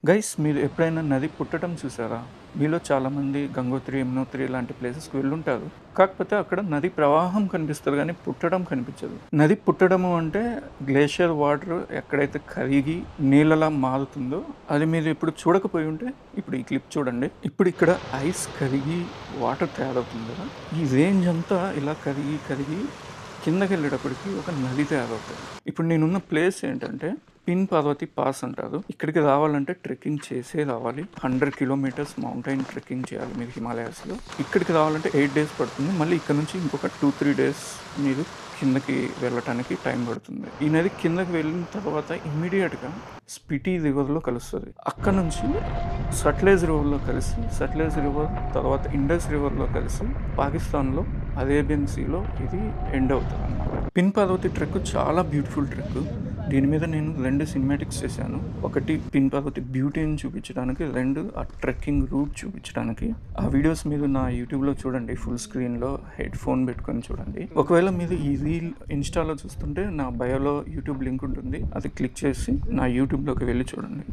Guys మీరు ఎప్పుడైనా నది పుట్టడం చూసారా? మీలో చాలామంది గంగోత్రి, యమునోత్రి లాంటి ప్లేసెస్‌కి వెళ్ళుంటారు. కాకపోతే అక్కడ నది ప్రవాహం కనిపిస్తది గానీ, పుట్టడం కనిపించదు. నది పుట్టడము అంటే గ్లేషియర్ వాటర్ ఎక్కడైతే కరిగి నీళ్ళలా మారుతుందో, అది మీరు ఇప్పుడు చూడకపోయి ఉంటే ఇప్పుడు ఈ క్లిప్ చూడండి. ఇప్పుడు ఇక్కడ ఐస్ కరిగి వాటర్ తయారవుతుంది కదా! ఈ రేంజ్ అంతా ఇలా కరిగి, కరిగి కిందకెళ్ళేటప్పటికి ఒక నది తయారవుతుంది. ఇప్పుడు నేనున్న ప్లేస్ ఏంటంటే పిన్ పార్వతి పాస్ అంటారు. ఇక్కడికి రావాలంటే ట్రెక్కింగ్ చేసే రావాలి. 100 కిలోమీటర్స్ మౌంటైన్ ట్రెక్కింగ్ చేయాలి మీరు హిమాలయాస్‌లో. ఇక్కడికి రావాలంటే 8 డేస్ పడుతుంది. మళ్ళీ ఇక్కడ నుంచి ఇంకొక 2-3 డేస్ మీరు కిందకి వెళ్ళటానికి టైం పడుతుంది. ఈ నది కిందకి వెళ్ళిన తర్వాత ఇమ్మీడియట్‌గా స్పిటి రివర్‌లో కలుస్తది. అక్కడ నుంచి సట్లెజ్ రివర్‌లో కలిసి, సట్లెజ్ రివర్ తర్వాత ఇండస్ రివర్‌లో కలిసి పాకిస్తాన్‌లో అరేబియన్ సీలో ఇది ఎండ్ అవుతుందన్నమాట. పిన్ పార్వతి ట్రెక్ చాలా బ్యూటిఫుల్ ట్రెక్. దీని మీద నేను 2 సినిమాటిక్స్ చేశాను. ఒకటి పిన్ పార్వతి బ్యూటీని చూపించడానికి, 2 ఆ ట్రెక్కింగ్ రూట్ చూపించడానికి. ఆ వీడియోస్ మీరు నా యూట్యూబ్లో చూడండి, ఫుల్ స్క్రీన్లో హెడ్ ఫోన్ పెట్టుకొని చూడండి. ఒకవేళ మీరు ఈ రీల్ ఇన్స్టాలో చూస్తుంటే నా బయోలో యూట్యూబ్ లింక్ ఉంటుంది, అది క్లిక్ చేసి నా యూట్యూబ్లోకి వెళ్ళి చూడండి.